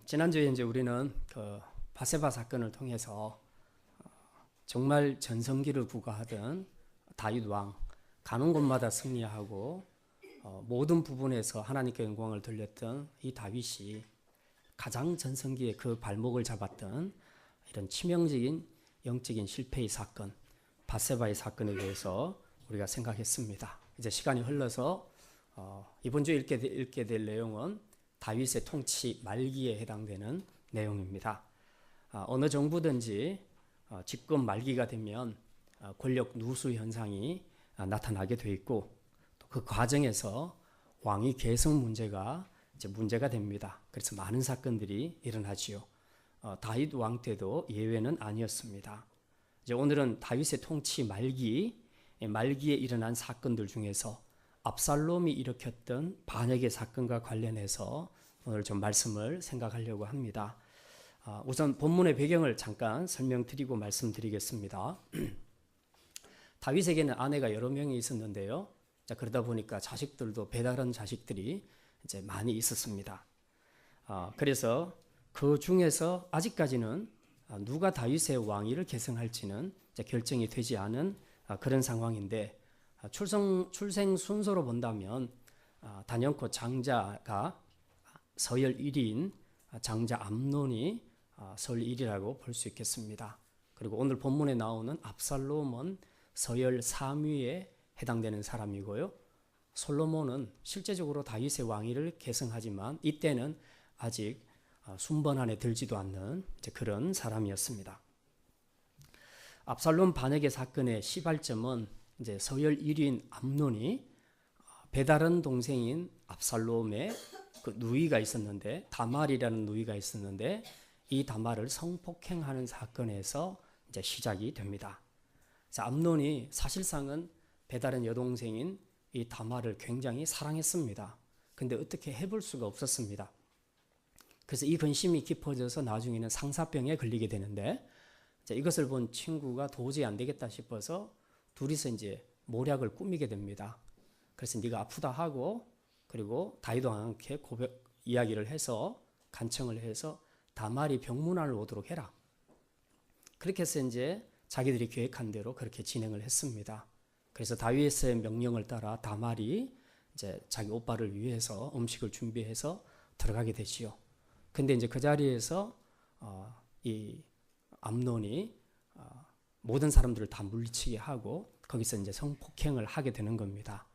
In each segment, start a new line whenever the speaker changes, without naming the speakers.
지난주에 이제 우리는 그 바세바 사건을 통해서 정말 전성기를 구가하던 다윗 왕, 가는 곳마다 승리하고 모든 부분에서 하나님께 영광을 돌렸던 이 다윗이 가장 전성기에 그 발목을 잡았던 이런 치명적인 영적인 실패의 사건, 바세바의 사건에 대해서 우리가 생각했습니다. 이제 시간이 흘러서 이번 주에 읽게 될 내용은 다윗의 통치 말기에 해당되는 내용입니다. 어느 정부든지 집권 말기가 되면 권력 누수 현상이 나타나게 돼 있고 또 그 과정에서 왕위 계승 문제가 이제 문제가 됩니다. 그래서 많은 사건들이 일어나지요. 다윗 왕 때도 예외는 아니었습니다. 이제 오늘은 다윗의 통치 말기에 일어난 사건들 중에서 압살롬이 일으켰던 반역의 사건과 관련해서 오늘 좀 말씀을 생각하려고 합니다. 우선 본문의 배경을 잠깐 설명드리고 말씀드리겠습니다. 다윗에게는 아내가 여러 명이 있었는데요. 그러다 보니까 자식들도 배다른 자식들이 이제 많이 있었습니다. 그래서 그 중에서 아직까지는 누가 다윗의 왕위를 계승할지는 결정이 되지 않은 그런 상황인데 출생 순서로 본다면 단연코 장자가 서열 1위인 장자 암논이 서열 1위라고 볼 수 있겠습니다. 그리고 오늘 본문에 나오는 압살롬은 서열 3위에 해당되는 사람이고요. 솔로몬은 실제적으로 다윗의 왕위를 계승하지만 이때는 아직 순번 안에 들지도 않는 그런 사람이었습니다. 압살롬 반역의 사건의 시발점은 이제 서열 1위인 암논이 배다른 동생인 압살롬의 그 누이가 있었는데 다말이라는 누이가 있었는데 이 다말을 성폭행하는 사건에서 이제 시작이 됩니다. 암논이 사실상은 배다른 여동생인 이 다말을 굉장히 사랑했습니다. 근데 어떻게 해볼 수가 없었습니다. 그래서 이 근심이 깊어져서 나중에는 상사병에 걸리게 되는데 이것을 본 친구가 도저히 안 되겠다 싶어서 둘이서 이제 모략을 꾸미게 됩니다. 그래서 네가 아프다 하고 그리고 다윗 왕께 이야기를 해서 간청을 해서 다말이 병문안을 오도록 해라. 그렇게 해서 이제 자기들이 계획한 대로 그렇게 진행을 했습니다. 그래서 다윗의 명령을 따라 다말이 이제 자기 오빠를 위해서 음식을 준비해서 들어가게 되지요. 근데 이제 그 자리에서 이 암논이 모든 사람들을 다 물리치게 하고 거기서 이제 성폭행을 하게 되는 겁니다.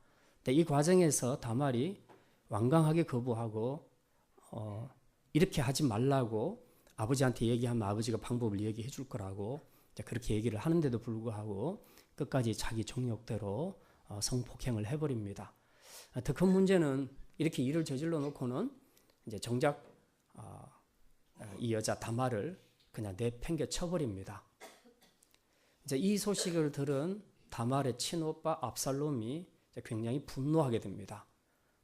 근데 이 과정에서 다말이 완강하게 거부하고 이렇게 하지 말라고 아버지한테 얘기하면 아버지가 방법을 얘기해 줄 거라고 그렇게 얘기를 하는데도 불구하고 끝까지 자기 정욕대로 성폭행을 해버립니다. 더 큰 문제는 이렇게 일을 저질러 놓고는 이제 정작 이 여자 다말을 그냥 내팽겨 쳐버립니다. 이제 이 소식을 들은 다말의 친오빠 압살롬이 굉장히 분노하게 됩니다.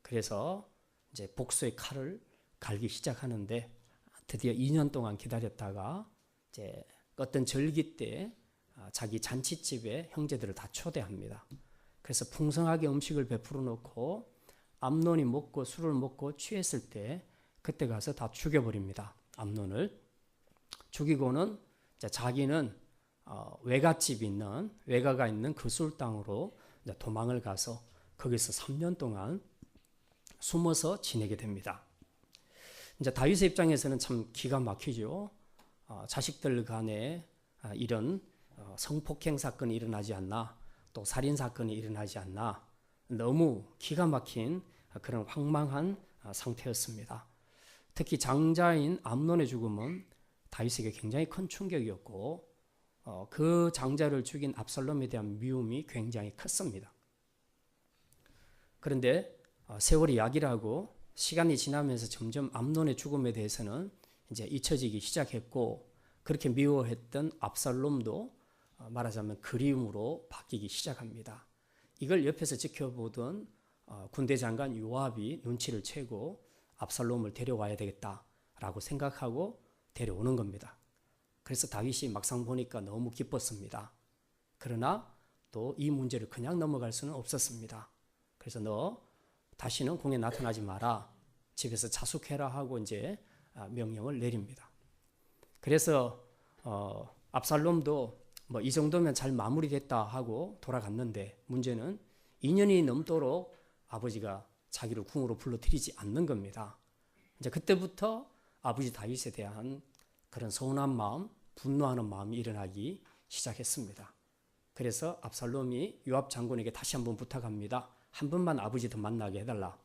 그래서 이제 복수의 칼을 갈기 시작하는데 드디어 2년 동안 기다렸다가 이제 어떤 절기 때 자기 잔치집에 형제들을 다 초대합니다. 그래서 풍성하게 음식을 베풀어 놓고 암논이 먹고 술을 먹고 취했을 때 그때 가서 다 죽여버립니다. 암논을 죽이고는 자기는 외가가 있는 그 술 땅으로 도망을 가서 거기서 3년 동안 숨어서 지내게 됩니다. 이제 다윗의 입장에서는 참 기가 막히죠. 자식들 간에 이런 성폭행 사건이 일어나지 않나, 또 살인 사건이 일어나지 않나, 너무 기가 막힌 그런 황망한 상태였습니다. 특히 장자인 암논의 죽음은 다윗에게 굉장히 큰 충격이었고 그 장자를 죽인 압살롬에 대한 미움이 굉장히 컸습니다. 그런데 세월이 약이라고 시간이 지나면서 점점 암논의 죽음에 대해서는 이제 잊혀지기 시작했고 그렇게 미워했던 압살롬도 말하자면 그리움으로 바뀌기 시작합니다. 이걸 옆에서 지켜보던 군대 장관 요압이 눈치를 채고 압살롬을 데려와야 되겠다라고 생각하고 데려오는 겁니다. 그래서 다윗이 막상 보니까 너무 기뻤습니다. 그러나 또 이 문제를 그냥 넘어갈 수는 없었습니다. 그래서 너 다시는 궁에 나타나지 마라. 집에서 자숙해라 하고 이제 명령을 내립니다. 그래서 압살롬도 뭐 이 정도면 잘 마무리됐다 하고 돌아갔는데 문제는 2년이 넘도록 아버지가 자기를 궁으로 불러들이지 않는 겁니다. 이제 그때부터 아버지 다윗에 대한 그런 서운한 마음, 분노하는 마음이 일어나기 시작했습니다. 그래서 압살롬이 요압 장군에게 다시 한번 부탁합니다. 한 번만 아버지 더 만나게 해달라.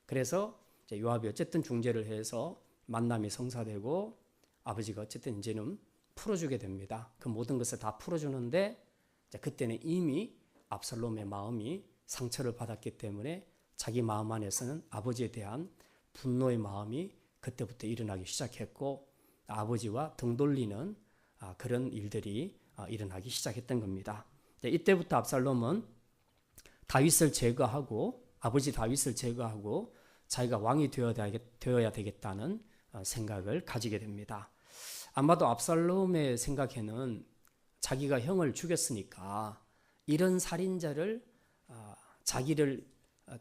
그래서 이제 요압이 어쨌든 중재를 해서 만남이 성사되고 아버지가 어쨌든 이제는 풀어주게 됩니다. 그 모든 것을 다 풀어주는데 이제 그때는 이미 압살롬의 마음이 상처를 받았기 때문에 자기 마음 안에서는 아버지에 대한 분노의 마음이 그때부터 일어나기 시작했고 아버지와 등 돌리는 그런 일들이 일어나기 시작했던 겁니다. 이때부터 압살롬은 다윗을 제거하고 아버지 다윗을 제거하고 자기가 왕이 되어야 되겠다는 생각을 가지게 됩니다. 아마도 압살롬의 생각에는 자기가 형을 죽였으니까 이런 살인자를 자기를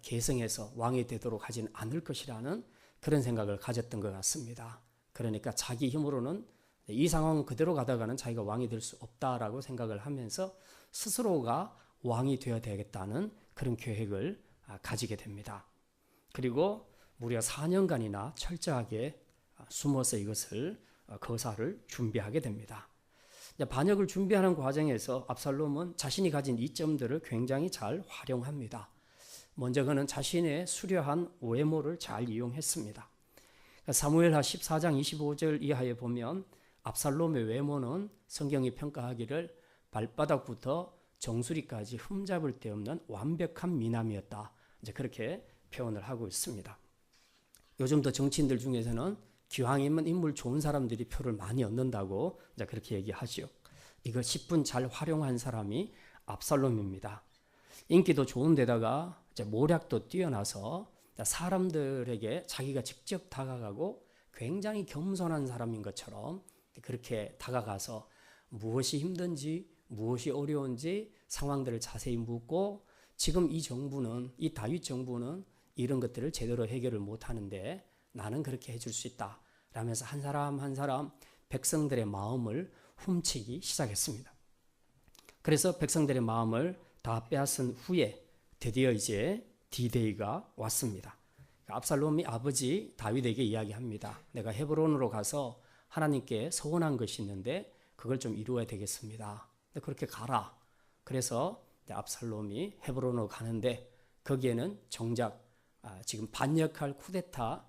계승해서 왕이 되도록 하지는 않을 것이라는 그런 생각을 가졌던 것 같습니다. 그러니까 자기 힘으로는 이 상황 그대로 가다가는 자기가 왕이 될 수 없다라고 생각을 하면서 스스로가 왕이 되어야 되겠다는 그런 계획을 가지게 됩니다. 그리고 무려 4년간이나 철저하게 숨어서 이것을 거사를 준비하게 됩니다. 반역을 준비하는 과정에서 압살롬은 자신이 가진 이점들을 굉장히 잘 활용합니다. 먼저 그는 자신의 수려한 외모를 잘 이용했습니다. 사무엘하 14장 25절 이하에 보면 압살롬의 외모는 성경이 평가하기를 발바닥부터 정수리까지 흠잡을 데 없는 완벽한 미남이었다. 이제 그렇게 표현을 하고 있습니다. 요즘도 정치인들 중에서는 기왕이면 인물 좋은 사람들이 표를 많이 얻는다고 이제 그렇게 얘기하죠. 이걸 10분 잘 활용한 사람이 압살롬입니다. 인기도 좋은 데다가 이제 모략도 뛰어나서 사람들에게 자기가 직접 다가가고 굉장히 겸손한 사람인 것처럼 그렇게 다가가서 무엇이 힘든지 무엇이 어려운지 상황들을 자세히 묻고 지금 이 정부는 이 다윗 정부는 이런 것들을 제대로 해결을 못하는데 나는 그렇게 해줄 수 있다 라면서 한 사람 한 사람 백성들의 마음을 훔치기 시작했습니다. 그래서 백성들의 마음을 다 빼앗은 후에 드디어 이제 D-Day가 왔습니다. 압살롬이 아버지 다윗에게 이야기합니다. 내가 헤브론으로 가서 하나님께 서원한 것이 있는데 그걸 좀 이루어야 되겠습니다. 그렇게 가라. 그래서 압살롬이 헤브론으로 가는데 거기에는 정작 지금 반역할 쿠데타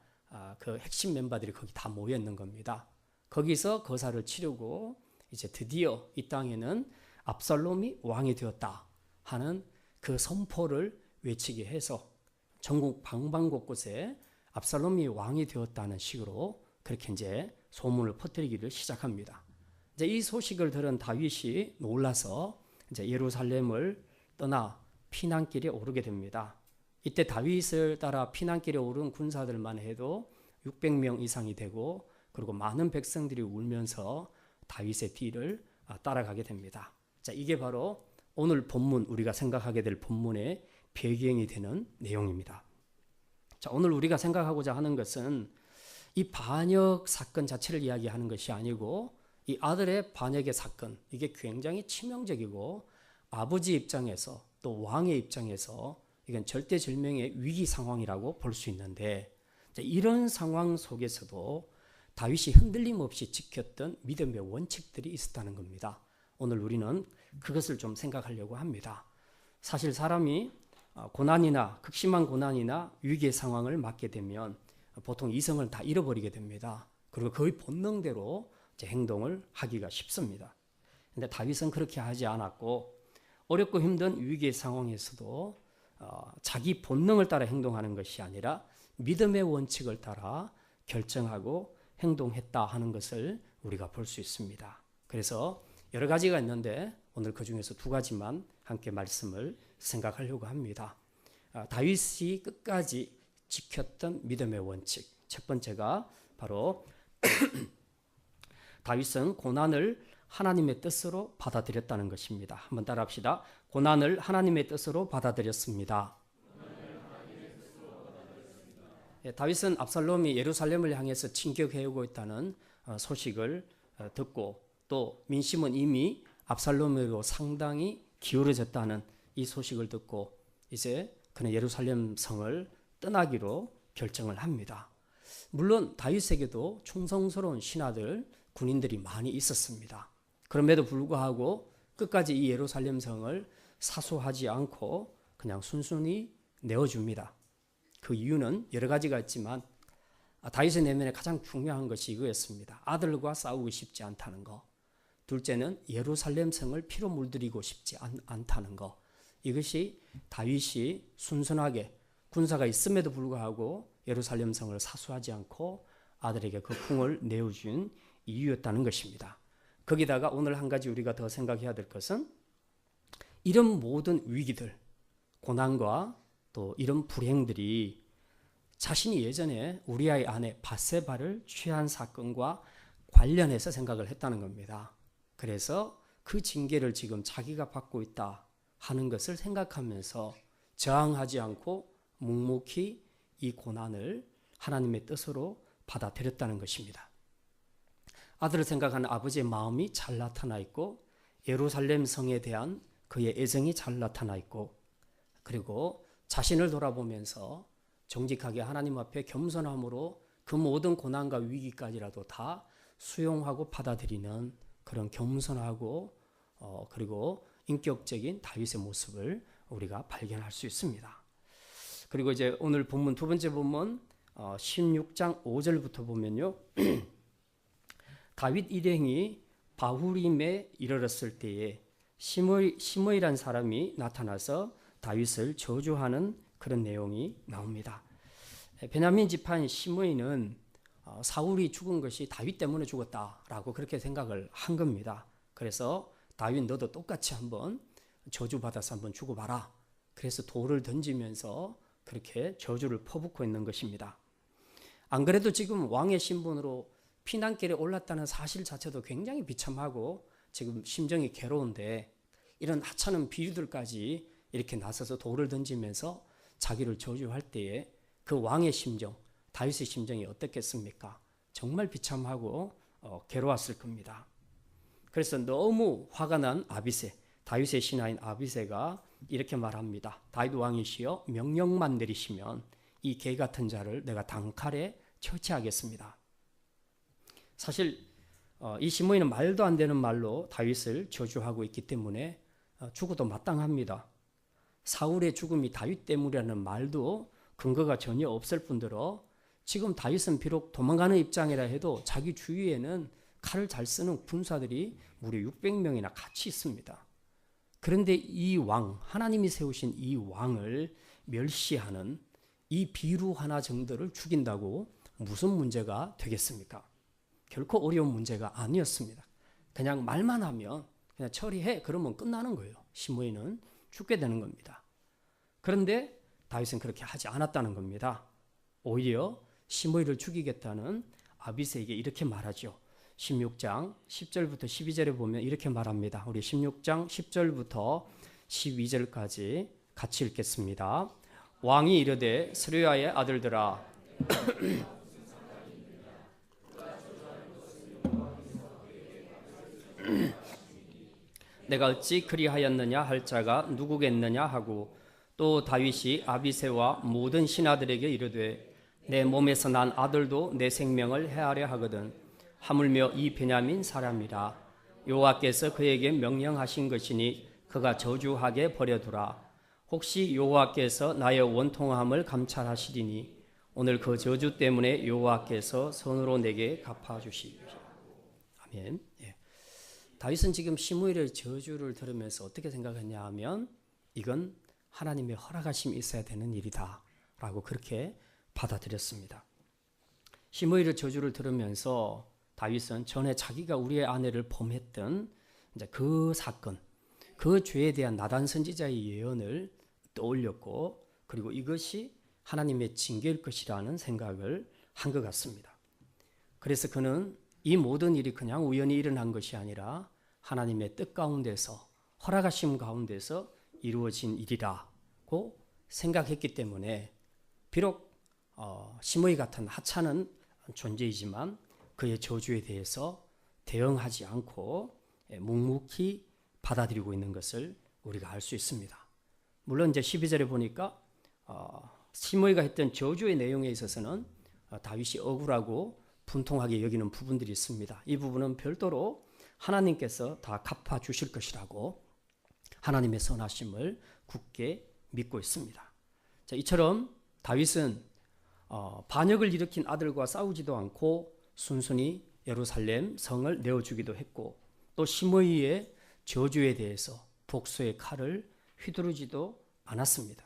그 핵심 멤버들이 거기 다 모여 있는 겁니다. 거기서 거사를 치르고 이제 드디어 이 땅에는 압살롬이 왕이 되었다 하는 그 선포를 외치게 해서 전국 방방곳곳에 압살롬이 왕이 되었다는 식으로 그렇게 이제 소문을 퍼뜨리기를 시작합니다. 이제 이 소식을 들은 다윗이 놀라서 이제 예루살렘을 떠나 피난길에 오르게 됩니다. 이때 다윗을 따라 피난길에 오른 군사들만 해도 600명 이상이 되고 그리고 많은 백성들이 울면서 다윗의 뒤를 따라가게 됩니다. 자, 이게 바로 오늘 본문 우리가 생각하게 될 본문의 배경이 되는 내용입니다. 자, 오늘 우리가 생각하고자 하는 것은 이 반역 사건 자체를 이야기하는 것이 아니고 이 아들의 반역의 사건 이게 굉장히 치명적이고 아버지 입장에서 또 왕의 입장에서 이건 절대절명의 위기 상황이라고 볼 수 있는데 이런 상황 속에서도 다윗이 흔들림 없이 지켰던 믿음의 원칙들이 있었다는 겁니다. 오늘 우리는 그것을 좀 생각하려고 합니다. 사실 사람이 고난이나 극심한 고난이나 위기의 상황을 맞게 되면 보통 이성을 다 잃어버리게 됩니다. 그리고 거의 본능대로 이제 행동을 하기가 쉽습니다. 그런데 다윗은 그렇게 하지 않았고 어렵고 힘든 위기의 상황에서도 자기 본능을 따라 행동하는 것이 아니라 믿음의 원칙을 따라 결정하고 행동했다 하는 것을 우리가 볼 수 있습니다. 그래서 여러 가지가 있는데 오늘 그 중에서 두 가지만 함께 말씀을 생각하려고 합니다. 다윗이 끝까지 지켰던 믿음의 원칙. 첫 번째가 바로 다윗은 고난을 하나님의 뜻으로 받아들였다는 것입니다. 한번 따라합시다. 고난을 하나님의 뜻으로 받아들였습니다. 다윗은 압살롬이 예루살렘을 향해서 진격해오고 있다는 소식을 듣고 또 민심은 이미 압살롬으로 상당히 기울어졌다는 이 소식을 듣고 이제 그는 예루살렘 성을 떠나기로 결정을 합니다. 물론 다윗에게도 충성스러운 신하들, 군인들이 많이 있었습니다. 그럼에도 불구하고 끝까지 이 예루살렘 성을 사수하지 않고 그냥 순순히 내어줍니다. 그 이유는 여러 가지가 있지만 다윗의 내면에 가장 중요한 것이 이거였습니다. 아들과 싸우고 싶지 않다는 거. 둘째는 예루살렘 성을 피로 물들이고 싶지 않다는 거. 이것이 다윗이 순순하게 군사가 있음에도 불구하고 예루살렘 성을 사수하지 않고 아들에게 그 풍을 내어준 이유였다는 것입니다. 거기다가 오늘 한 가지 우리가 더 생각해야 될 것은 이런 모든 위기들, 고난과 또 이런 불행들이 자신이 예전에 우리아의 아내 밧세바를 취한 사건과 관련해서 생각을 했다는 겁니다. 그래서 그 징계를 지금 자기가 받고 있다 하는 것을 생각하면서 저항하지 않고 묵묵히 이 고난을 하나님의 뜻으로 받아들였다는 것입니다. 아들을 생각하는 아버지의 마음이 잘 나타나 있고 예루살렘 성에 대한 그의 애정이 잘 나타나 있고 그리고 자신을 돌아보면서 정직하게 하나님 앞에 겸손함으로 그 모든 고난과 위기까지라도 다 수용하고 받아들이는 그런 겸손하고 그리고 인격적인 다윗의 모습을 우리가 발견할 수 있습니다. 그리고 이제 오늘 본문 두 번째 본문 16장 5절부터 보면요. 다윗 일행이 바후림에 이르렀을 때에 시므이란 사람이 나타나서 다윗을 저주하는 그런 내용이 나옵니다. 베냐민 지파인 시므이는 사울이 죽은 것이 다윗 때문에 죽었다라고 그렇게 생각을 한 겁니다. 그래서 다윗 너도 똑같이 한번 저주받아서 한번 죽어봐라. 그래서 돌을 던지면서 그렇게 저주를 퍼붓고 있는 것입니다. 안 그래도 지금 왕의 신분으로 피난길에 올랐다는 사실 자체도 굉장히 비참하고 지금 심정이 괴로운데 이런 하찮은 비유들까지 이렇게 나서서 돌을 던지면서 자기를 저주할 때에 그 왕의 심정, 다윗의 심정이 어떻겠습니까? 정말 비참하고 괴로웠을 겁니다. 그래서 너무 화가 난 아비새, 다윗의 신하인 아비새가 이렇게 말합니다. 다윗 왕이시여 명령만 내리시면 이 개 같은 자를 내가 단칼에 처치하겠습니다. 사실 이 시므이는 말도 안 되는 말로 다윗을 저주하고 있기 때문에 죽어도 마땅합니다. 사울의 죽음이 다윗 때문이라는 말도 근거가 전혀 없을 뿐더러 지금 다윗은 비록 도망가는 입장이라 해도 자기 주위에는 칼을 잘 쓰는 군사들이 무려 600명이나 같이 있습니다. 그런데 이 왕, 하나님이 세우신 이 왕을 멸시하는 이 비루 하나 정도를 죽인다고 무슨 문제가 되겠습니까? 결코 어려운 문제가 아니었습니다. 그냥 말만 하면 그냥 처리해 그러면 끝나는 거예요. 시므이는 죽게 되는 겁니다. 그런데 다윗은 그렇게 하지 않았다는 겁니다. 오히려 시므이를 죽이겠다는 아비새에게 이렇게 말하죠. 16장 10절부터 12절에 보면 이렇게 말합니다. 우리 16장 10절부터 12절까지 같이 읽겠습니다. 왕이 이르되 스루야의 아들들아 내가 어찌 그리하였느냐 할 자가 누구겠느냐 하고 또 다윗이 아비새와 모든 신하들에게 이르되 내 몸에서 난 아들도 내 생명을 해하려 하거든 하물며 이 베냐민 사람이라 여호와께서 그에게 명령하신 것이니 그가 저주하게 버려두라. 혹시 여호와께서 나의 원통함을 감찰하시리니 오늘 그 저주 때문에 여호와께서 손으로 내게 갚아주시리라. 아멘. 예. 다윗은 지금 시므이의 저주를 들으면서 어떻게 생각했냐 하면 이건 하나님의 허락하심이 있어야 되는 일이다 라고 그렇게 받아들였습니다. 시므이의 저주를 들으면서 다윗은 전에 자기가 우리의 아내를 범했던 이제 그 사건, 그 죄에 대한 나단 선지자의 예언을 떠올렸고 그리고 이것이 하나님의 징계일 것이라는 생각을 한 것 같습니다. 그래서 그는 이 모든 일이 그냥 우연히 일어난 것이 아니라 하나님의 뜻 가운데서 허락하심 가운데서 이루어진 일이라고 생각했기 때문에 비록 시므이 같은 하찮은 존재이지만 그의 저주에 대해서 대응하지 않고 묵묵히 받아들이고 있는 것을 우리가 알 수 있습니다. 물론 이제 12절에 보니까 시므이가 했던 저주의 내용에 있어서는 다윗이 억울하고 분통하게 여기는 부분들이 있습니다. 이 부분은 별도로 하나님께서 다 갚아 주실 것이라고 하나님의 선하심을 굳게 믿고 있습니다. 자, 이처럼 다윗은 반역을 일으킨 아들과 싸우지도 않고 순순히 예루살렘 성을 내어주기도 했고 또 시므이의 저주에 대해서 복수의 칼을 휘두르지도 않았습니다.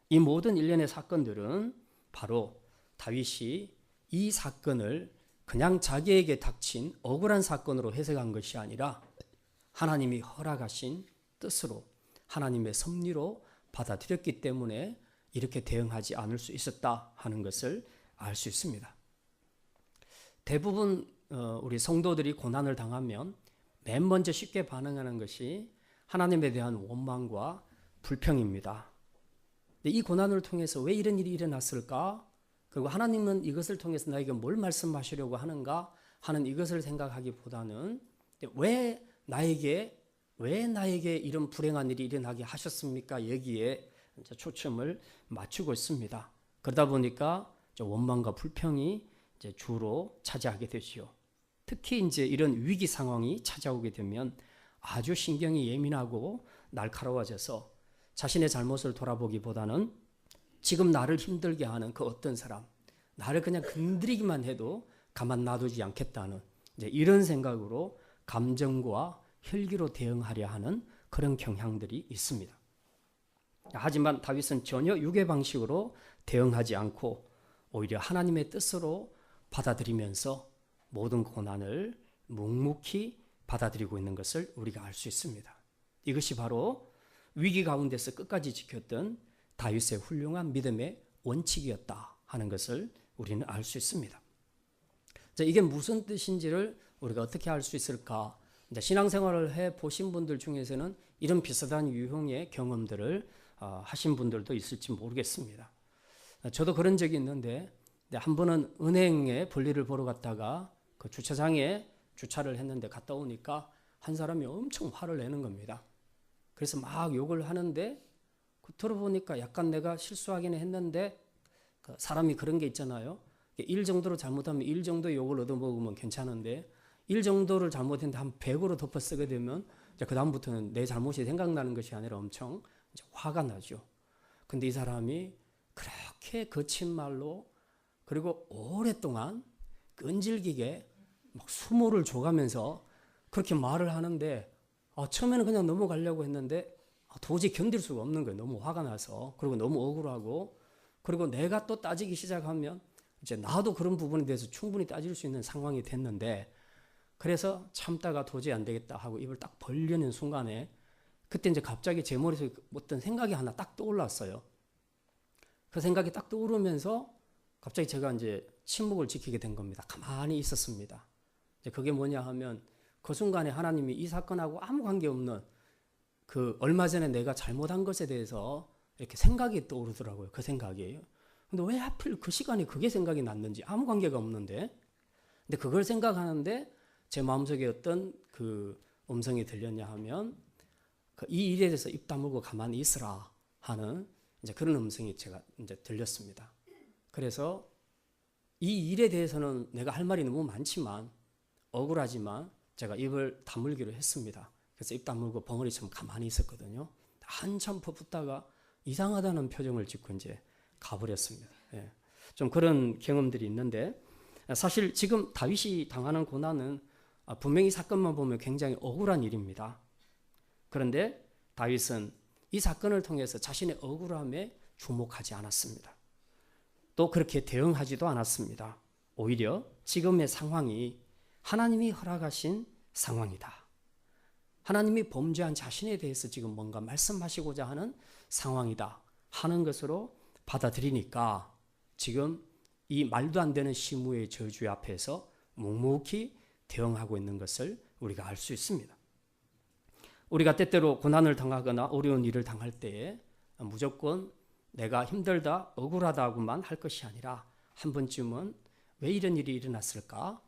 이 모든 일련의 사건들은 바로 다윗이 이 사건을 그냥 자기에게 닥친 억울한 사건으로 해석한 것이 아니라 하나님이 허락하신 뜻으로 하나님의 섭리로 받아들였기 때문에 이렇게 대응하지 않을 수 있었다 하는 것을 알 수 있습니다. 대부분 우리 성도들이 고난을 당하면 맨 먼저 쉽게 반응하는 것이 하나님에 대한 원망과 불평입니다. 이 고난을 통해서 왜 이런 일이 일어났을까? 그리고 하나님은 이것을 통해서 나에게 뭘 말씀하시려고 하는가 하는 이것을 생각하기보다는 왜 나에게 이런 불행한 일이 일어나게 하셨습니까? 여기에 초점을 맞추고 있습니다. 그러다 보니까 원망과 불평이 주로 차지하게 되지요. 특히 이제 이런 위기 상황이 찾아오게 되면 아주 신경이 예민하고 날카로워져서 자신의 잘못을 돌아보기보다는 지금 나를 힘들게 하는 그 어떤 사람, 나를 그냥 건드리기만 해도 가만 놔두지 않겠다는 이런 생각으로 감정과 혈기로 대응하려 하는 그런 경향들이 있습니다. 하지만 다윗은 전혀 유괴 방식으로 대응하지 않고 오히려 하나님의 뜻으로 받아들이면서 모든 고난을 묵묵히 받아들이고 있는 것을 우리가 알 수 있습니다. 이것이 바로 위기 가운데서 끝까지 지켰던 다윗의 훌륭한 믿음의 원칙이었다 하는 것을 우리는 알 수 있습니다. 자, 이게 무슨 뜻인지를 우리가 어떻게 알 수 있을까? 신앙생활을 해 보신 분들 중에서는 이런 비슷한 유형의 경험들을 하신 분들도 있을지 모르겠습니다. 저도 그런 적이 있는데 한 번은 은행에 볼일을 보러 갔다가 그 주차장에 주차를 했는데 갔다 오니까 한 사람이 엄청 화를 내는 겁니다. 그래서 막 욕을 하는데 들어보니까 약간 내가 실수하기는 했는데 사람이 그런 게 있잖아요. 일 정도로 잘못하면 일 정도 욕을 얻어먹으면 괜찮은데 일 정도를 잘못했는데 한 100으로 덮어 쓰게 되면 그 다음부터는 내 잘못이 생각나는 것이 아니라 엄청 화가 나죠. 근데 이 사람이 그렇게 거친 말로 그리고 오랫동안 끈질기게 막 수모를 줘가면서 그렇게 말을 하는데 처음에는 그냥 넘어가려고 했는데 도저히 견딜 수가 없는 거예요. 너무 화가 나서. 그리고 너무 억울하고 그리고 내가 또 따지기 시작하면 이제 나도 그런 부분에 대해서 충분히 따질 수 있는 상황이 됐는데 그래서 참다가 도저히 안 되겠다 하고 입을 딱 벌려는 순간에 그때 이제 갑자기 제 머릿속에 어떤 생각이 하나 딱 떠올랐어요. 그 생각이 딱 떠오르면서 갑자기 제가 이제 침묵을 지키게 된 겁니다. 가만히 있었습니다. 이제 그게 뭐냐 하면 그 순간에 하나님이 이 사건하고 아무 관계없는 그 얼마 전에 내가 잘못한 것에 대해서 이렇게 생각이 떠오르더라고요. 그 생각이. 근데 왜 하필 그 시간에 그게 생각이 났는지 아무 관계가 없는데 근데 그걸 생각하는데 제 마음속에 어떤 그 음성이 들렸냐 하면 이 일에 대해서 입 다물고 가만히 있으라 하는 이제 그런 음성이 제가 이제 들렸습니다. 그래서 이 일에 대해서는 내가 할 말이 너무 많지만 억울하지만 제가 입을 다물기로 했습니다. 그래서 입 다물고 벙어리처럼 가만히 있었거든요. 한참 퍼붓다가 이상하다는 표정을 짓고 이제 가버렸습니다. 예. 좀 그런 경험들이 있는데 사실 지금 다윗이 당하는 고난은 분명히 사건만 보면 굉장히 억울한 일입니다. 그런데 다윗은 이 사건을 통해서 자신의 억울함에 주목하지 않았습니다. 또 그렇게 대응하지도 않았습니다. 오히려 지금의 상황이 하나님이 허락하신 상황이다. 하나님이 범죄한 자신에 대해서 지금 뭔가 말씀하시고자 하는 상황이다 하는 것으로 받아들이니까 지금 이 말도 안 되는 시므의 저주 앞에서 묵묵히 대응하고 있는 것을 우리가 알 수 있습니다. 우리가 때때로 고난을 당하거나 어려운 일을 당할 때에 무조건 내가 힘들다, 억울하다고만 할 것이 아니라 한 번쯤은 왜 이런 일이 일어났을까?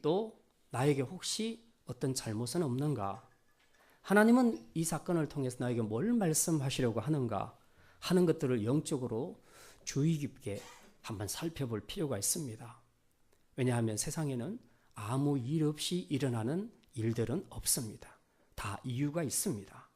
또 나에게 혹시 어떤 잘못은 없는가? 하나님은 이 사건을 통해서 나에게 뭘 말씀하시려고 하는가 하는 것들을 영적으로 주의 깊게 한번 살펴볼 필요가 있습니다. 왜냐하면 세상에는 아무 일 없이 일어나는 일들은 없습니다. 다 이유가 있습니다.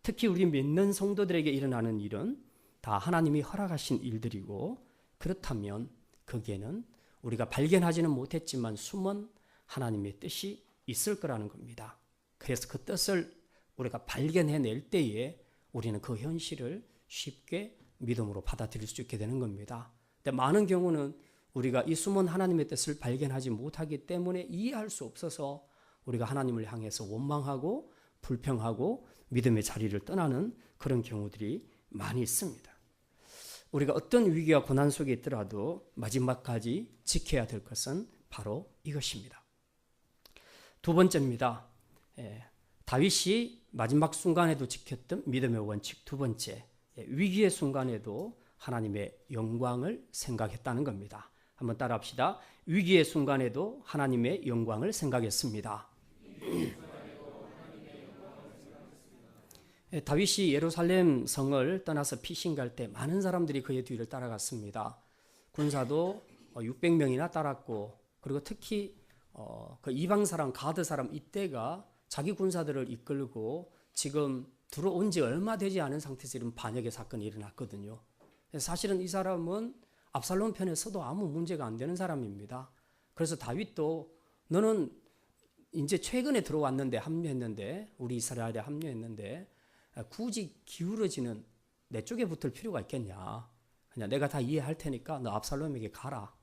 특히 우리 믿는 성도들에게 일어나는 일은 다 하나님이 허락하신 일들이고, 그렇다면 거기에는 우리가 발견하지는 못했지만 숨은 하나님의 뜻이 있을 거라는 겁니다. 그래서 그 뜻을 우리가 발견해낼 때에 우리는 그 현실을 쉽게 믿음으로 받아들일 수 있게 되는 겁니다. 근데 많은 경우는 우리가 이 숨은 하나님의 뜻을 발견하지 못하기 때문에 이해할 수 없어서 우리가 하나님을 향해서 원망하고 불평하고 믿음의 자리를 떠나는 그런 경우들이 많이 있습니다. 우리가 어떤 위기와 고난 속에 있더라도 마지막까지 지켜야 될 것은 바로 이것입니다. 두 번째입니다. 다윗이 마지막 순간에도 지켰던 믿음의 원칙 두 번째, 위기의 순간에도 하나님의 영광을 생각했다는 겁니다. 한번 따라합시다. 위기의 순간에도 하나님의 영광을 생각했습니다. 다윗이 예루살렘 성을 떠나서 피신 갈 때 많은 사람들이 그의 뒤를 따라갔습니다. 군사도 600명이나 따랐고, 그리고 특히 그 이방 사람 가드 사람 이때가 자기 군사들을 이끌고 지금 들어온 지 얼마 되지 않은 상태에서 이런 반역의 사건이 일어났거든요. 사실은 이 사람은 압살롬 편에 서도 아무 문제가 안 되는 사람입니다. 그래서 다윗도 너는 이제 최근에 들어왔는데 합류했는데, 우리 이스라엘에 합류했는데 굳이 기울어지는 내 쪽에 붙을 필요가 있겠냐. 그냥 내가 다 이해할 테니까 너 압살롬에게 가라.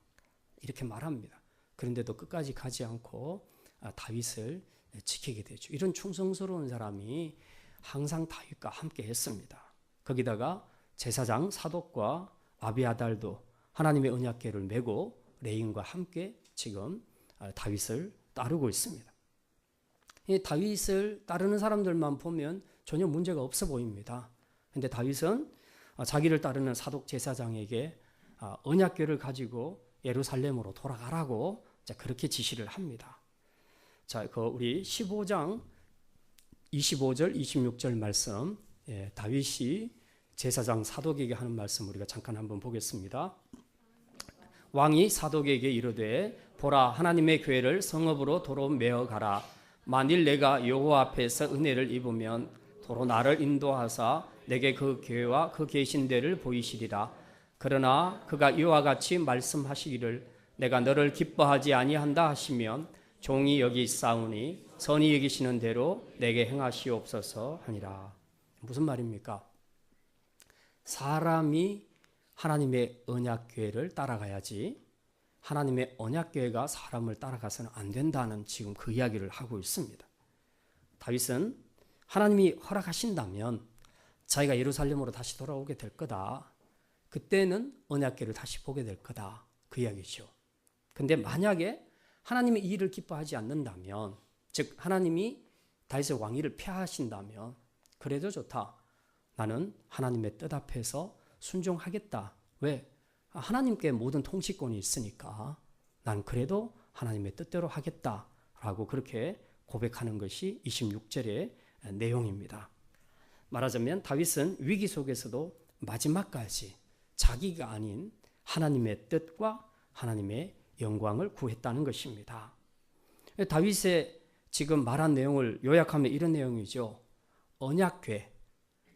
이렇게 말합니다. 그런데도 끝까지 가지 않고 다윗을 지키게 되죠. 이런 충성스러운 사람이 항상 다윗과 함께 했습니다. 거기다가 제사장 사독과 아비아달도 하나님의 언약궤를 메고 레인과 함께 지금 다윗을 따르고 있습니다. 이 다윗을 따르는 사람들만 보면 전혀 문제가 없어 보입니다. 그런데 다윗은 자기를 따르는 사독 제사장에게 언약궤를 가지고 예루살렘으로 돌아가라고 그렇게 지시를 합니다. 자, 우리 15장 25절, 26절 말씀, 다윗이 제사장 사독에게 하는 말씀 우리가 잠깐 한번 보겠습니다. 왕이 사독에게 이르되 보라, 하나님의 교회를 성읍으로 도로 메어 가라. 만일 내가 여호와 앞에서 은혜를 입으면 도로 나를 인도하사 내게 그 교회와 그 계신 데를 보이시리라. 그러나 그가 이와 같이 말씀하시기를 내가 너를 기뻐하지 아니한다 하시면 종이 여기 있사오니 선히 여기시는 대로 내게 행하시옵소서 하니라. 무슨 말입니까? 사람이 하나님의 언약궤를 따라가야지 하나님의 언약궤가 사람을 따라가서는 안 된다는 지금 그 이야기를 하고 있습니다. 다윗은 하나님이 허락하신다면 자기가 예루살렘으로 다시 돌아오게 될 거다. 그때는 언약궤를 다시 보게 될 거다. 그 이야기죠. 근데 만약에 하나님이 이 일을 기뻐하지 않는다면, 즉 하나님이 다윗의 왕위를 폐하신다면 그래도 좋다. 나는 하나님의 뜻 앞에서 순종하겠다. 왜? 하나님께 모든 통치권이 있으니까 난 그래도 하나님의 뜻대로 하겠다라고 그렇게 고백하는 것이 26절의 내용입니다. 말하자면 다윗은 위기 속에서도 마지막까지 자기가 아닌 하나님의 뜻과 하나님의 영광을 구했다는 것입니다. 다윗의 지금 말한 내용을 요약하면 이런 내용이죠.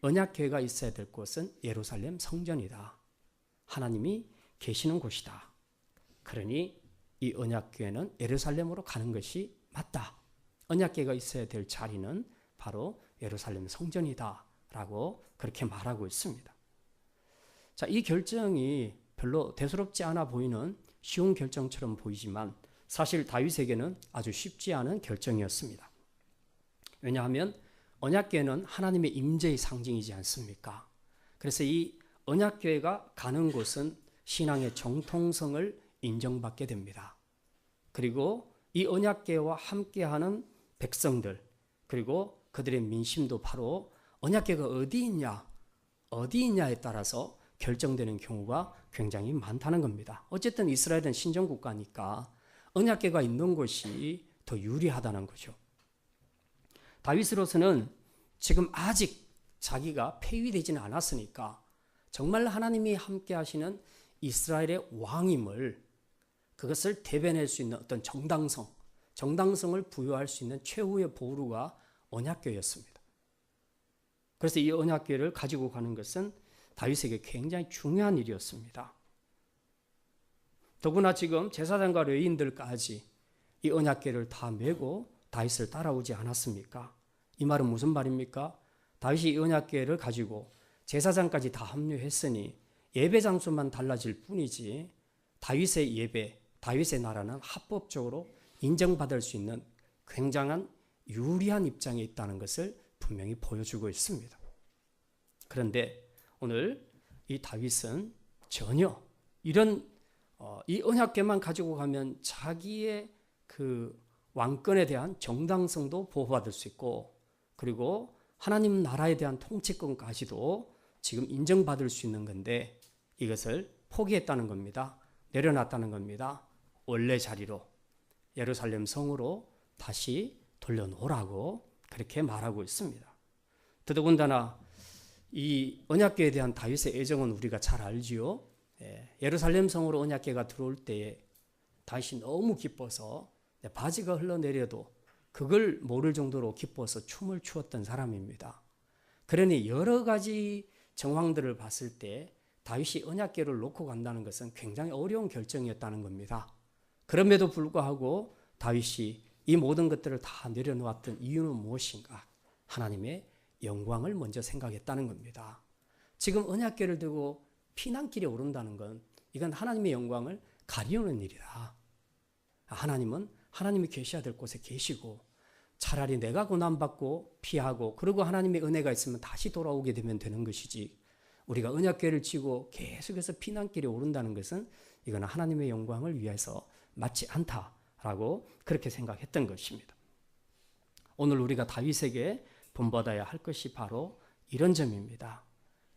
언약궤가 있어야 될 곳은 예루살렘 성전이다. 하나님이 계시는 곳이다. 그러니 이 언약궤는 예루살렘으로 가는 것이 맞다. 언약궤가 있어야 될 자리는 바로 예루살렘 성전이다. 라고 그렇게 말하고 있습니다. 자, 이 결정이 별로 대수롭지 않아 보이는 쉬운 결정처럼 보이지만 사실 다윗에게는 아주 쉽지 않은 결정이었습니다. 왜냐하면 언약궤는 하나님의 임재의 상징이지 않습니까? 그래서 이 언약궤가 가는 곳은 신앙의 정통성을 인정받게 됩니다. 그리고 이 언약궤와 함께하는 백성들, 그리고 그들의 민심도 바로 언약궤가 어디 있냐에 따라서 결정되는 경우가 굉장히 많다는 겁니다. 어쨌든 이스라엘은 신정국가니까 언약궤가 있는 것이 더 유리하다는 거죠. 다윗으로서는 지금 아직 자기가 폐위되지는 않았으니까 정말 하나님이 함께 하시는 이스라엘의 왕임을, 그것을 대변할 수 있는 어떤 정당성을 부여할 수 있는 최후의 보루가 언약궤였습니다. 그래서 이 언약궤를 가지고 가는 것은 다윗에게 굉장히 중요한 일이었습니다. 더구나 지금 제사장과 레위인들까지 이 언약궤를 다 메고 다윗을 따라오지 않았습니까? 이 말은 무슨 말입니까? 다윗이 이 언약궤를 가지고 제사장까지 다 합류했으니 예배 장소만 달라질 뿐이지 다윗의 예배, 다윗의 나라는 합법적으로 인정받을 수 있는 굉장한 유리한 입장에 있다는 것을 분명히 보여주고 있습니다. 그런데 오늘 이 다윗은 전혀 이런 이 언약궤만 가지고 가면 자기의 그 왕권에 대한 정당성도 보호받을 수 있고, 그리고 하나님 나라에 대한 통치권까지도 지금 인정받을 수 있는 건데 이것을 포기했다는 겁니다. 내려놨다는 겁니다. 원래 자리로 예루살렘 성으로 다시 돌려놓으라고 그렇게 말하고 있습니다. 더더군다나 이 언약궤에 대한 다윗의 애정은 우리가 잘 알지요. 예루살렘 성으로 언약궤가 들어올 때에 다윗이 너무 기뻐서 바지가 흘러내려도 그걸 모를 정도로 기뻐서 춤을 추었던 사람입니다. 그러니 여러 가지 정황들을 봤을 때 다윗이 언약궤를 놓고 간다는 것은 굉장히 어려운 결정이었다는 겁니다. 그럼에도 불구하고 다윗이 이 모든 것들을 다 내려놓았던 이유는 무엇인가? 하나님의 영광을 먼저 생각했다는 겁니다. 지금 언약궤를 들고 피난길에 오른다는 건 이건 하나님의 영광을 가리우는 일이다. 하나님은 하나님이 계셔야 될 곳에 계시고 차라리 내가 고난받고 피하고 그리고 하나님의 은혜가 있으면 다시 돌아오게 되면 되는 것이지, 우리가 언약궤를 쥐고 계속해서 피난길에 오른다는 것은 이건 하나님의 영광을 위해서 맞지 않다라고 그렇게 생각했던 것입니다. 오늘 우리가 다윗에게 본받아야 할 것이 바로 이런 점입니다.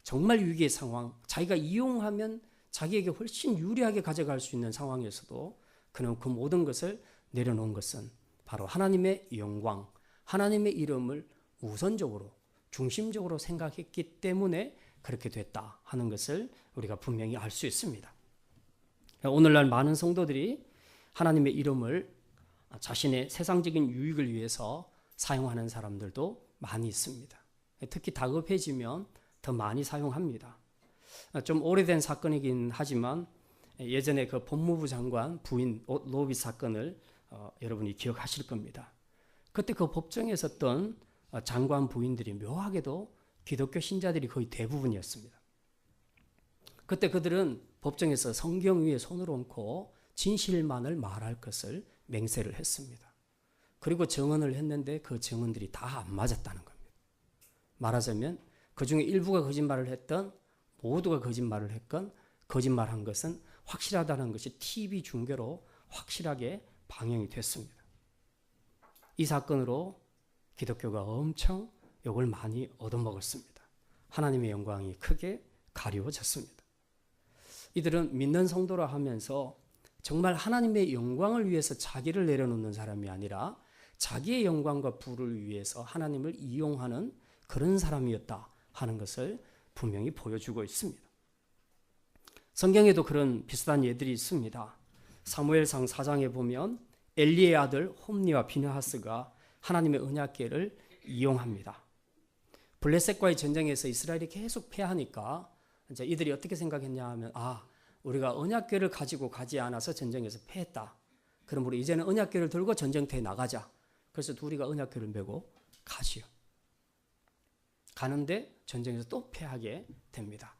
정말 위기의 상황, 자기가 이용하면 자기에게 훨씬 유리하게 가져갈 수 있는 상황에서도 그는 그 모든 것을 내려놓은 것은 바로 하나님의 영광, 하나님의 이름을 우선적으로 중심적으로 생각했기 때문에 그렇게 됐다 하는 것을 우리가 분명히 알 수 있습니다. 오늘날 많은 성도들이 하나님의 이름을 자신의 세상적인 유익을 위해서 사용하는 사람들도 많이 있습니다. 특히 다급해지면 더 많이 사용합니다. 좀 오래된 사건이긴 하지만 예전에 그 법무부 장관 부인 로비 사건을 여러분이 기억하실 겁니다. 그때 그 법정에 섰던 장관 부인들이 묘하게도 기독교 신자들이 거의 대부분이었습니다. 그때 그들은 법정에서 성경 위에 손을 얹고 진실만을 말할 것을 맹세를 했습니다. 그리고 증언을 했는데 그 증언들이 다 안 맞았다는 겁니다. 말하자면 그 중에 일부가 거짓말을 했던, 모두가 거짓말을 했건 거짓말한 것은 확실하다는 것이 TV 중계로 확실하게 방영이 됐습니다. 이 사건으로 기독교가 엄청 욕을 많이 얻어먹었습니다. 하나님의 영광이 크게 가리워졌습니다. 이들은 믿는 성도라 하면서 정말 하나님의 영광을 위해서 자기를 내려놓는 사람이 아니라 자기의 영광과 부를 위해서 하나님을 이용하는 그런 사람이었다 하는 것을 분명히 보여주고 있습니다. 성경에도 그런 비슷한 예들이 있습니다. 사무엘상 4장에 보면 엘리의 아들 홈니와 비느하스가 하나님의 언약궤를 이용합니다. 블레셋과의 전쟁에서 이스라엘이 계속 패하니까 이제 이들이 어떻게 생각했냐 하면, 우리가 언약궤를 가지고 가지 않아서 전쟁에서 패했다. 그럼 우리 이제는 언약궤를 들고 전쟁터에 나가자. 그래서 둘이가 언약궤를 메고 가지요. 가는데 전쟁에서 또 패하게 됩니다.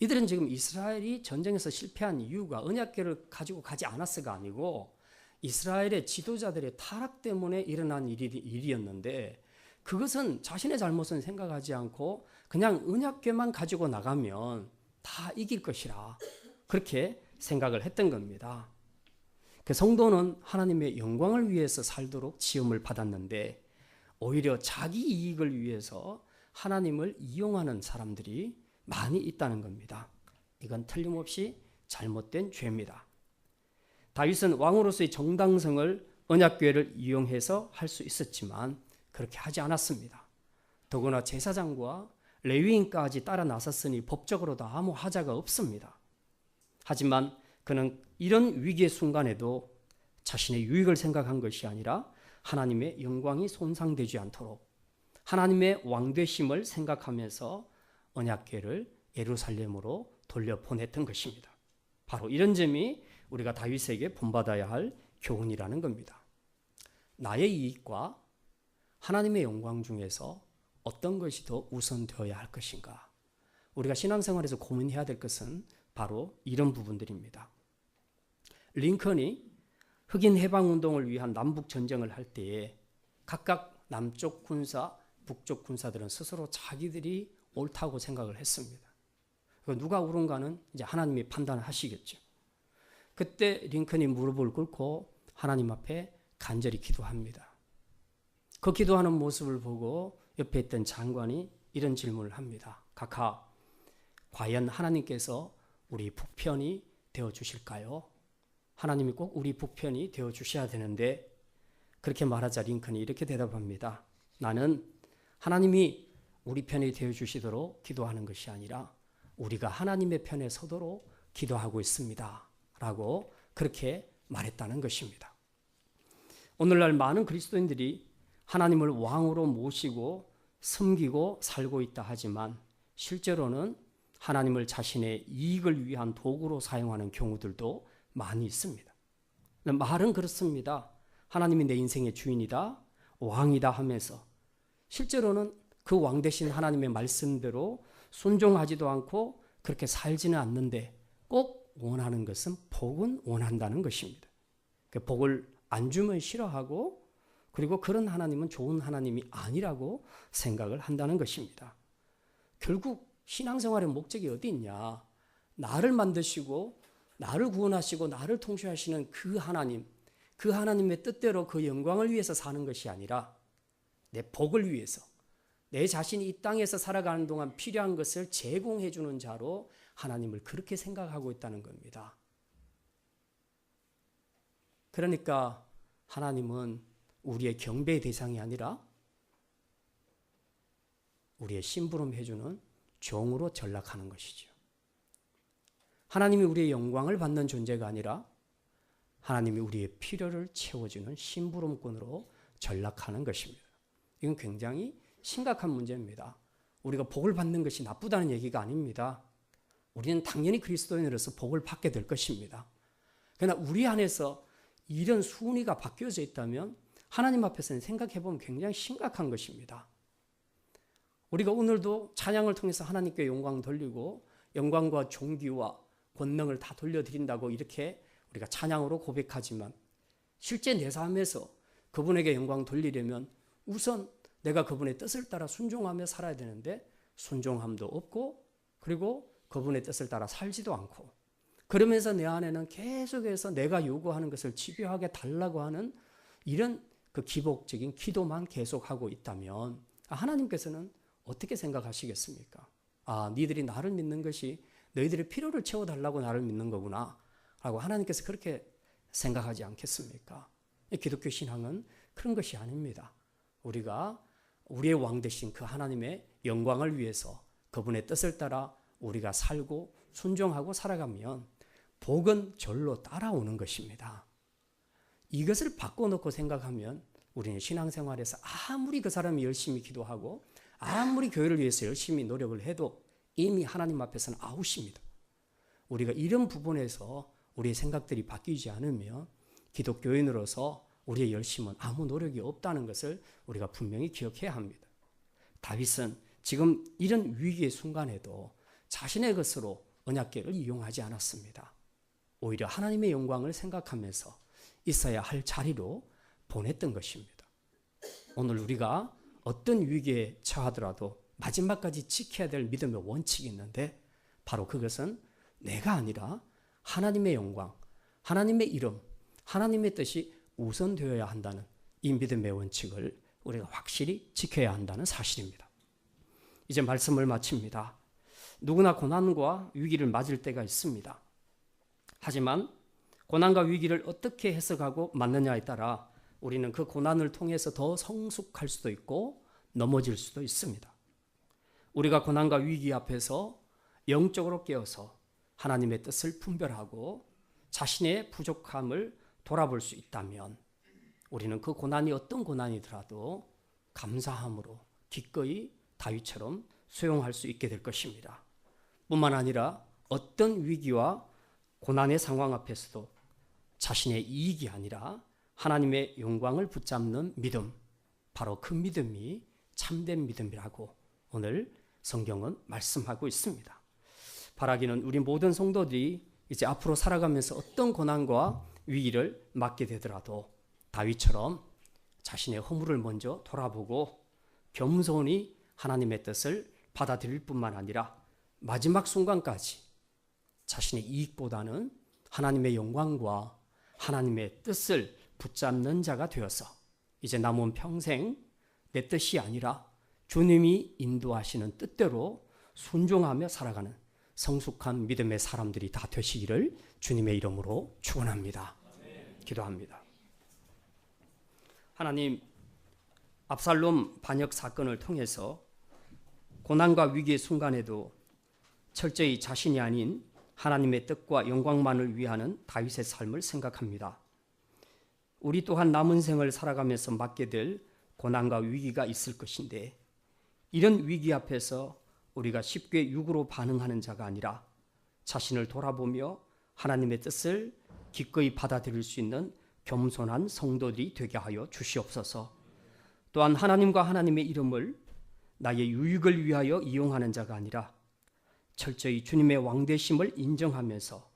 이들은 지금 이스라엘이 전쟁에서 실패한 이유가 언약궤를 가지고 가지 않았어가 아니고 이스라엘의 지도자들의 타락 때문에 일어난 일이었는데, 그것은 자신의 잘못은 생각하지 않고 그냥 언약궤만 가지고 나가면 다 이길 것이라 그렇게 생각을 했던 겁니다. 그 성도는 하나님의 영광을 위해서 살도록 지음을 받았는데 오히려 자기 이익을 위해서 하나님을 이용하는 사람들이 많이 있다는 겁니다. 이건 틀림없이 잘못된 죄입니다. 다윗은 왕으로서의 정당성을 언약궤를 이용해서 할 수 있었지만 그렇게 하지 않았습니다. 더구나 제사장과 레위인까지 따라 나섰으니 법적으로도 아무 하자가 없습니다. 하지만 그는 이런 위기의 순간에도 자신의 유익을 생각한 것이 아니라 하나님의 영광이 손상되지 않도록 하나님의 왕되심을 생각하면서 언약궤를 예루살렘으로 돌려보냈던 것입니다. 바로 이런 점이 우리가 다윗에게 본받아야 할 교훈이라는 겁니다. 나의 이익과 하나님의 영광 중에서 어떤 것이 더 우선되어야 할 것인가? 우리가 신앙생활에서 고민해야 될 것은 바로 이런 부분들입니다. 링컨이 흑인 해방운동을 위한 남북전쟁을 할 때에 각각 남쪽 군사, 북쪽 군사들은 스스로 자기들이 옳다고 생각을 했습니다. 누가 옳은가는 이제 하나님이 판단하시겠죠. 그때 링컨이 무릎을 꿇고 하나님 앞에 간절히 기도합니다. 그 기도하는 모습을 보고 옆에 있던 장관이 이런 질문을 합니다. 각하, 과연 하나님께서 우리 북편이 되어 주실까요? 하나님이 꼭 우리 북편이 되어 주셔야 되는데 그렇게 말하자 링컨이 이렇게 대답합니다. 나는 하나님이 우리 편이 되어 주시도록 기도하는 것이 아니라 우리가 하나님의 편에 서도록 기도하고 있습니다. 라고 그렇게 말했다는 것입니다. 오늘날 많은 그리스도인들이 하나님을 왕으로 모시고 섬기고 살고 있다 하지만 실제로는 하나님을 자신의 이익을 위한 도구로 사용하는 경우들도 많이 있습니다. 말은 그렇습니다. 하나님이 내 인생의 주인이다, 왕이다 하면서 실제로는 그 왕 대신 하나님의 말씀대로 순종하지도 않고 그렇게 살지는 않는데 꼭 원하는 것은 복은 원한다는 것입니다. 복을 안 주면 싫어하고 그리고 그런 하나님은 좋은 하나님이 아니라고 생각을 한다는 것입니다. 결국 신앙생활의 목적이 어디 있냐? 나를 만드시고 나를 구원하시고 나를 통치하시는 그 하나님, 그 하나님의 뜻대로 그 영광을 위해서 사는 것이 아니라 내 복을 위해서 내 자신이 이 땅에서 살아가는 동안 필요한 것을 제공해 주는 자로 하나님을 그렇게 생각하고 있다는 겁니다. 그러니까 하나님은 우리의 경배의 대상이 아니라 우리의 심부름 해주는 종으로 전락하는 것이죠. 하나님이 우리의 영광을 받는 존재가 아니라 하나님이 우리의 필요를 채워주는 심부름꾼으로 전락하는 것입니다. 이건 굉장히 심각한 문제입니다. 우리가 복을 받는 것이 나쁘다는 얘기가 아닙니다. 우리는 당연히 그리스도인으로서 복을 받게 될 것입니다. 그러나 우리 안에서 이런 순위가 바뀌어져 있다면 하나님 앞에서는 생각해 보면 굉장히 심각한 것입니다. 우리가 오늘도 찬양을 통해서 하나님께 영광 돌리고 영광과 존귀와 권능을 다 돌려드린다고 이렇게 우리가 찬양으로 고백하지만 실제 내 삶에서 그분에게 영광 돌리려면 우선 내가 그분의 뜻을 따라 순종하며 살아야 되는데 순종함도 없고 그리고 그분의 뜻을 따라 살지도 않고 그러면서 내 안에는 계속해서 내가 요구하는 것을 집요하게 달라고 하는 이런 그 기복적인 기도만 계속하고 있다면 하나님께서는 어떻게 생각하시겠습니까? 아, 니들이 나를 믿는 것이 너희들의 필요를 채워달라고 나를 믿는 거구나 라고 하나님께서 그렇게 생각하지 않겠습니까? 기독교 신앙은 그런 것이 아닙니다. 우리가 우리의 왕 되신 그 하나님의 영광을 위해서 그분의 뜻을 따라 우리가 살고 순종하고 살아가면 복은 절로 따라오는 것입니다. 이것을 바꿔놓고 생각하면 우리는 신앙생활에서 아무리 그 사람이 열심히 기도하고 아무리 교회를 위해서 열심히 노력을 해도 이미 하나님 앞에서는 아웃입니다. 우리가 이런 부분에서 우리의 생각들이 바뀌지 않으면 기독교인으로서 우리의 열심은 아무 노력이 없다는 것을 우리가 분명히 기억해야 합니다. 다윗은 지금 이런 위기의 순간에도 자신의 것으로 언약궤를 이용하지 않았습니다. 오히려 하나님의 영광을 생각하면서 있어야 할 자리로 보냈던 것입니다. 오늘 우리가 어떤 위기에 처하더라도 마지막까지 지켜야 될 믿음의 원칙이 있는데 바로 그것은 내가 아니라 하나님의 영광, 하나님의 이름, 하나님의 뜻이 우선되어야 한다는 이 믿음의 원칙을 우리가 확실히 지켜야 한다는 사실입니다. 이제 말씀을 마칩니다. 누구나 고난과 위기를 맞을 때가 있습니다. 하지만 고난과 위기를 어떻게 해석하고 맞느냐에 따라 우리는 그 고난을 통해서 더 성숙할 수도 있고 넘어질 수도 있습니다. 우리가 고난과 위기 앞에서 영적으로 깨어서 하나님의 뜻을 분별하고 자신의 부족함을 돌아볼 수 있다면 우리는 그 고난이 어떤 고난이더라도 감사함으로 기꺼이 다윗처럼 수용할 수 있게 될 것입니다. 뿐만 아니라 어떤 위기와 고난의 상황 앞에서도 자신의 이익이 아니라 하나님의 영광을 붙잡는 믿음, 바로 그 믿음이 참된 믿음이라고 오늘 성경은 말씀하고 있습니다. 바라기는 우리 모든 성도들이 이제 앞으로 살아가면서 어떤 고난과 위기를 맞게 되더라도 다윗처럼 자신의 허물을 먼저 돌아보고 겸손히 하나님의 뜻을 받아들일 뿐만 아니라 마지막 순간까지 자신의 이익보다는 하나님의 영광과 하나님의 뜻을 붙잡는 자가 되어서 이제 남은 평생 내 뜻이 아니라 주님이 인도하시는 뜻대로 순종하며 살아가는 성숙한 믿음의 사람들이 다 되시기를 주님의 이름으로 축원합니다. 기도합니다. 하나님, 압살롬 반역 사건을 통해서 고난과 위기의 순간에도 철저히 자신이 아닌 하나님의 뜻과 영광만을 위하는 다윗의 삶을 생각합니다. 우리 또한 남은 생을 살아가면서 맞게 될 고난과 위기가 있을 것인데 이런 위기 앞에서 우리가 쉽게 육으로 반응하는 자가 아니라 자신을 돌아보며 하나님의 뜻을 기꺼이 받아들일 수 있는 겸손한 성도들이 되게 하여 주시옵소서. 또한 하나님과 하나님의 이름을 나의 유익을 위하여 이용하는 자가 아니라 철저히 주님의 왕되심을 인정하면서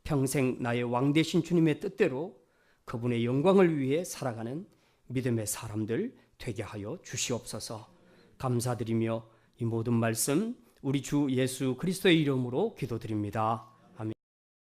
평생 나의 왕되신 주님의 뜻대로 그분의 영광을 위해 살아가는 믿음의 사람들 되게 하여 주시옵소서. 감사드리며 이 모든 말씀 우리 주 예수 그리스도의 이름으로 기도드립니다.